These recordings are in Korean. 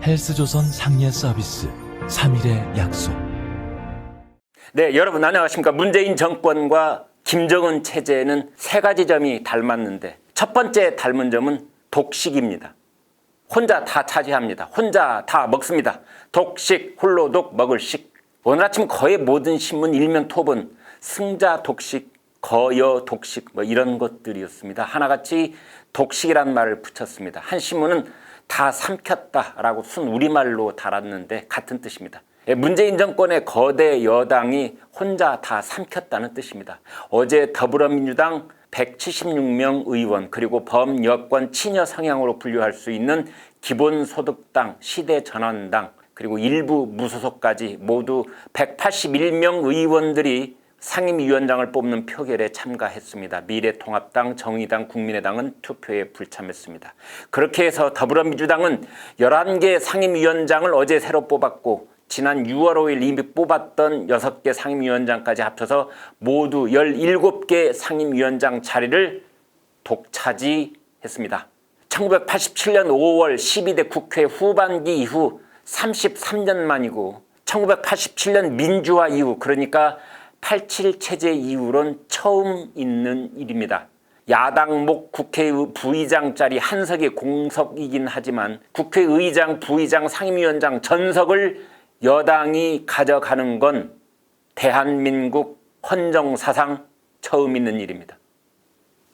헬스조선 상례 서비스 3일의 약속. 네, 여러분 안녕하십니까. 문재인 정권과 김정은 체제는 세 가지 점이 닮았는데 첫 번째 닮은 점은 독식입니다. 혼자 다 차지합니다. 혼자 다 먹습니다. 독식, 홀로독, 먹을식. 오늘 아침 거의 모든 신문 일면 톱은 승자 독식, 거여 독식 뭐 이런 것들이었습니다. 하나같이 독식이라는 말을 붙였습니다. 한 신문은 다 삼켰다라고 순 우리말로 달았는데 같은 뜻입니다. 문재인 정권의 거대 여당이 혼자 다 삼켰다는 뜻입니다. 어제 더불어민주당 176명 의원 그리고 범여권 친여 성향으로 분류할 수 있는 기본소득당, 시대전환당 그리고 일부 무소속까지 모두 181명 의원들이 상임위원장을 뽑는 표결에 참가했습니다. 미래통합당, 정의당, 국민의당은 투표에 불참했습니다. 그렇게 해서 더불어민주당은 11개 상임위원장을 어제 새로 뽑았고 지난 6월 5일 이미 뽑았던 6개 상임위원장까지 합쳐서 모두 17개 상임위원장 자리를 독차지했습니다. 1987년 5월 12대 국회 후반기 이후 33년 만이고 1987년 민주화 이후 그러니까 87 체제 이후론 처음 있는 일입니다. 야당목 국회 부의장 자리 한 석이 공석이긴 하지만 국회의장, 부의장, 상임위원장 전석을 여당이 가져가는 건 대한민국 헌정사상 처음 있는 일입니다.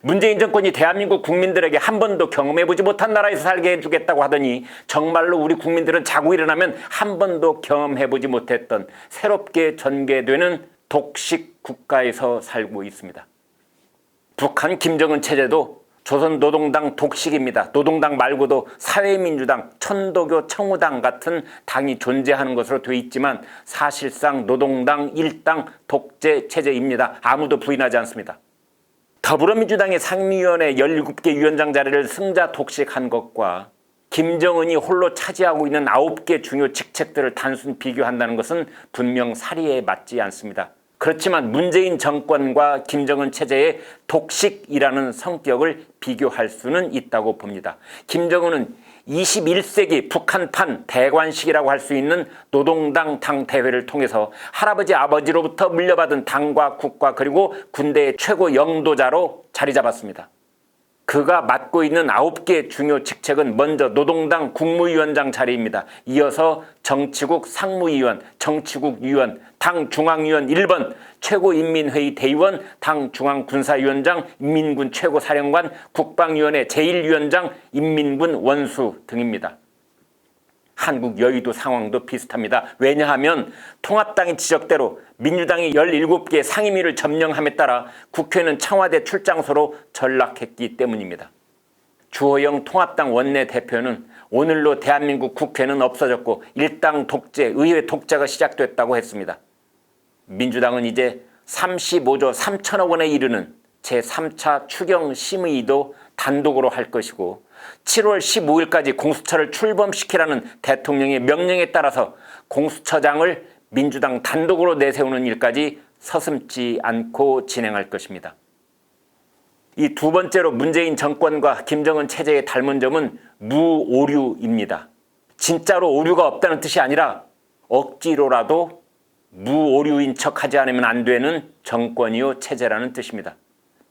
문재인 정권이 대한민국 국민들에게 한 번도 경험해보지 못한 나라에서 살게 해주겠다고 하더니 정말로 우리 국민들은 자고 일어나면 한 번도 경험해보지 못했던 새롭게 전개되는 독식 국가에서 살고 있습니다. 북한 김정은 체제도 조선노동당 독식입니다. 노동당 말고도 사회민주당, 천도교, 청우당 같은 당이 존재하는 것으로 돼 있지만 사실상 노동당 일당 독재 체제입니다. 아무도 부인하지 않습니다. 더불어민주당의 상임위원회 17개 위원장 자리를 승자 독식한 것과 김정은이 홀로 차지하고 있는 9개 중요 직책들을 단순 비교한다는 것은 분명 사리에 맞지 않습니다. 그렇지만 문재인 정권과 김정은 체제의 독식이라는 성격을 비교할 수는 있다고 봅니다. 김정은은 21세기 북한판 대관식이라고 할 수 있는 노동당 당대회를 통해서 할아버지 아버지로부터 물려받은 당과 국가 그리고 군대의 최고 영도자로 자리 잡았습니다. 그가 맡고 있는 9개 중요 직책은 먼저 노동당 국무위원장 자리입니다. 이어서 정치국 상무위원, 정치국 위원, 당 중앙위원 1번, 최고인민회의 대의원, 당 중앙군사위원장, 인민군 최고사령관, 국방위원회 제1위원장, 인민군 원수 등입니다. 한국 여의도 상황도 비슷합니다. 왜냐하면 통합당의 지적대로 민주당이 17개 상임위를 점령함에 따라 국회는 청와대 출장소로 전락했기 때문입니다. 주호영 통합당 원내대표는 오늘로 대한민국 국회는 없어졌고 일당 독재, 의회 독재가 시작됐다고 했습니다. 민주당은 이제 35조 3천억 원에 이르는 제3차 추경심의도 단독으로 할 것이고 7월 15일까지 공수처를 출범시키라는 대통령의 명령에 따라서 공수처장을 민주당 단독으로 내세우는 일까지 서슴지 않고 진행할 것입니다. 이 두 번째로 문재인 정권과 김정은 체제의 닮은 점은 무오류입니다. 진짜로 오류가 없다는 뜻이 아니라 억지로라도 무오류인 척하지 않으면 안 되는 정권이요 체제라는 뜻입니다.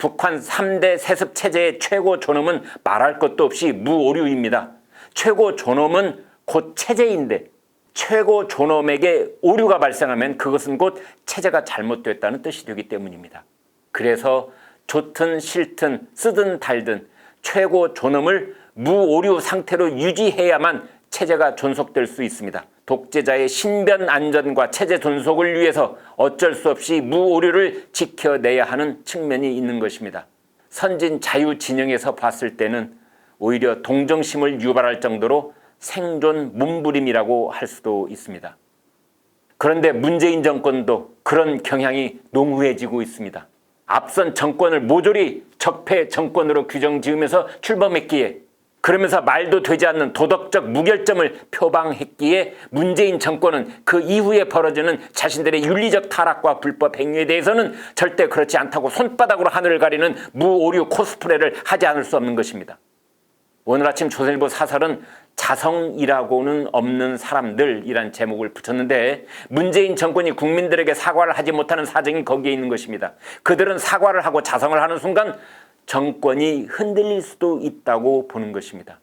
북한 3대 세습 체제의 최고 존엄은 말할 것도 없이 무오류입니다. 최고 존엄은 곧 체제인데 최고 존엄에게 오류가 발생하면 그것은 곧 체제가 잘못됐다는 뜻이 되기 때문입니다. 그래서 좋든 싫든 쓰든 달든 최고 존엄을 무오류 상태로 유지해야만 체제가 존속될 수 있습니다. 독재자의 신변 안전과 체제 존속을 위해서 어쩔 수 없이 무오류를 지켜내야 하는 측면이 있는 것입니다. 선진 자유 진영에서 봤을 때는 오히려 동정심을 유발할 정도로 생존 몸부림이라고 할 수도 있습니다. 그런데 문재인 정권도 그런 경향이 농후해지고 있습니다. 앞선 정권을 모조리 적폐 정권으로 규정 지으면서 출범했기에 그러면서 말도 되지 않는 도덕적 무결점을 표방했기에 문재인 정권은 그 이후에 벌어지는 자신들의 윤리적 타락과 불법 행위에 대해서는 절대 그렇지 않다고 손바닥으로 하늘을 가리는 무오류 코스프레를 하지 않을 수 없는 것입니다. 오늘 아침 조선일보 사설은 자성이라고는 없는 사람들이란 제목을 붙였는데 문재인 정권이 국민들에게 사과를 하지 못하는 사정이 거기에 있는 것입니다. 그들은 사과를 하고 자성을 하는 순간 정권이 흔들릴 수도 있다고 보는 것입니다.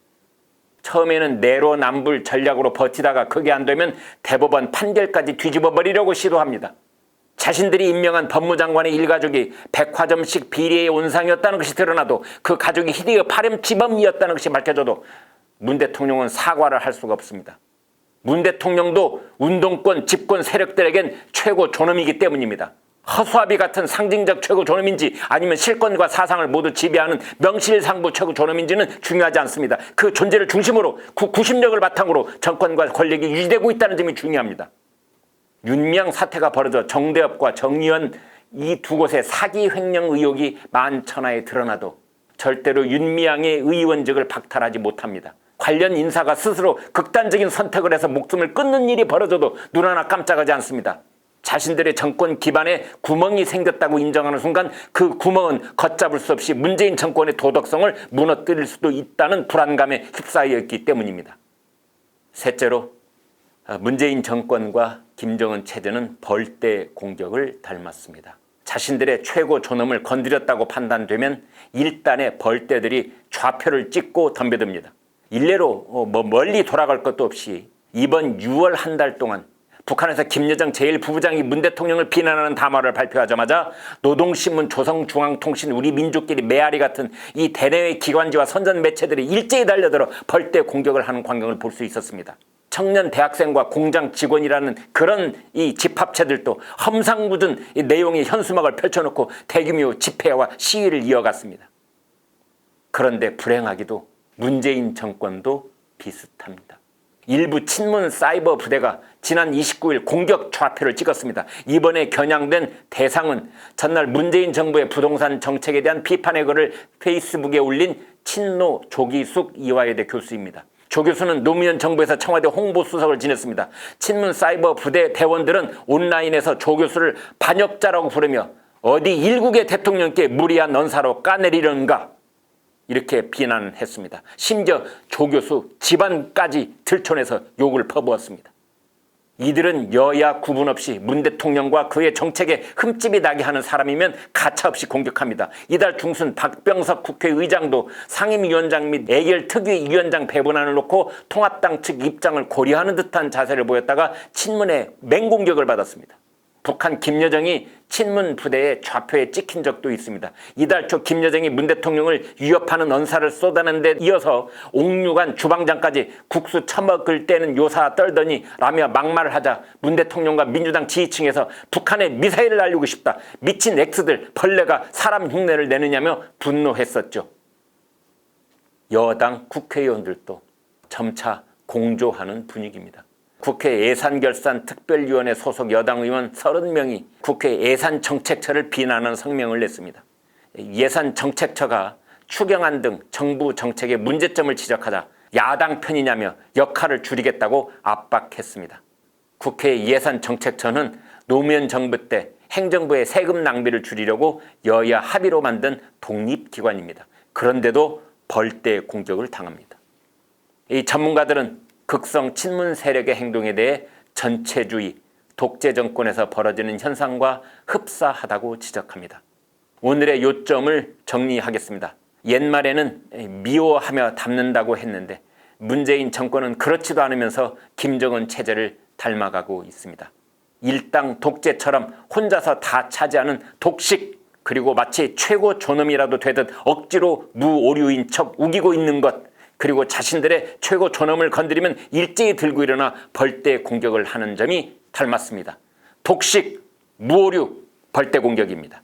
처음에는 내로남불 전략으로 버티다가 그게 안 되면 대법원 판결까지 뒤집어 버리려고 시도합니다. 자신들이 임명한 법무장관의 일가족이 백화점식 비리의 온상이었다는 것이 드러나도 그 가족이 히데요 파렴치범이었다는 것이 밝혀져도 문 대통령은 사과를 할 수가 없습니다. 문 대통령도 운동권, 집권 세력들에겐 최고 존엄이기 때문입니다. 허수아비 같은 상징적 최고 존엄인지 아니면 실권과 사상을 모두 지배하는 명실상부 최고 존엄인지는 중요하지 않습니다. 그 존재를 중심으로 구심력을 바탕으로 정권과 권력이 유지되고 있다는 점이 중요합니다. 윤미향 사태가 벌어져 정대협과 정의원 이 두 곳의 사기 횡령 의혹이 만천하에 드러나도 절대로 윤미향의 의원직을 박탈하지 못합니다. 관련 인사가 스스로 극단적인 선택을 해서 목숨을 끊는 일이 벌어져도 눈 하나 깜짝하지 않습니다. 자신들의 정권 기반에 구멍이 생겼다고 인정하는 순간 그 구멍은 걷잡을 수 없이 문재인 정권의 도덕성을 무너뜨릴 수도 있다는 불안감에 휩싸여 있기 때문입니다. 셋째로 문재인 정권과 김정은 체제는 벌떼 공격을 닮았습니다. 자신들의 최고 존엄을 건드렸다고 판단되면 일단의 벌떼들이 좌표를 찍고 덤벼듭니다. 일례로 멀리 돌아갈 것도 없이 이번 6월 한 달 동안 북한에서 김여정 제1부부장이 문 대통령을 비난하는 담화를 발표하자마자 노동신문, 조선중앙통신, 우리민족끼리 메아리 같은 이 대내외 기관지와 선전 매체들이 일제히 달려들어 벌떼 공격을 하는 광경을 볼 수 있었습니다. 청년 대학생과 공장 직원이라는 그런 이 집합체들도 험상궂은 이 내용의 현수막을 펼쳐놓고 대규모 집회와 시위를 이어갔습니다. 그런데 불행하게도 문재인 정권도 비슷합니다. 일부 친문 사이버 부대가 지난 29일 공격 좌표를 찍었습니다. 이번에 겨냥된 대상은 전날 문재인 정부의 부동산 정책에 대한 비판의 글을 페이스북에 올린 친노 조기숙 이화여대 교수입니다. 조 교수는 노무현 정부에서 청와대 홍보수석을 지냈습니다. 친문 사이버 부대 대원들은 온라인에서 조 교수를 반역자라고 부르며 어디 일국의 대통령께 무리한 언사로 까내리려는가 이렇게 비난했습니다. 심지어 조 교수 집안까지 들춰내서 욕을 퍼부었습니다. 이들은 여야 구분 없이 문 대통령과 그의 정책에 흠집이 나게 하는 사람이면 가차없이 공격합니다. 이달 중순 박병석 국회의장도 상임위원장 및 예결특위위원장 배분안을 놓고 통합당 측 입장을 고려하는 듯한 자세를 보였다가 친문의 맹공격을 받았습니다. 북한 김여정이 친문 부대의 좌표에 찍힌 적도 있습니다. 이달 초 김여정이 문 대통령을 위협하는 언사를 쏟아낸 데 이어서 옥류관 주방장까지 국수 처먹을 때는 요사 떨더니 라며 막말을 하자 문 대통령과 민주당 지지층에서 북한에 미사일을 날리고 싶다. 미친 X들 벌레가 사람 흉내를 내느냐며 분노했었죠. 여당 국회의원들도 점차 공조하는 분위기입니다. 국회 예산결산특별위원회 소속 여당 의원 30명이 국회 예산정책처를 비난하는 성명을 냈습니다. 예산정책처가 추경안 등 정부 정책의 문제점을 지적하자 야당 편이냐며 역할을 줄이겠다고 압박했습니다. 국회 예산정책처는 노무현 정부 때 행정부의 세금 낭비를 줄이려고 여야 합의로 만든 독립기관입니다. 그런데도 벌떼 공격을 당합니다. 이 전문가들은 극성 친문 세력의 행동에 대해 전체주의, 독재 정권에서 벌어지는 현상과 흡사하다고 지적합니다. 오늘의 요점을 정리하겠습니다. 옛말에는 미워하며 닮는다고 했는데 문재인 정권은 그렇지도 않으면서 김정은 체제를 닮아가고 있습니다. 일당 독재처럼 혼자서 다 차지하는 독식, 그리고 마치 최고 존엄이라도 되듯 억지로 무오류인 척 우기고 있는 것, 그리고 자신들의 최고 존엄을 건드리면 일제히 들고 일어나 벌떼 공격을 하는 점이 닮았습니다. 독식, 무오류, 벌떼 공격입니다.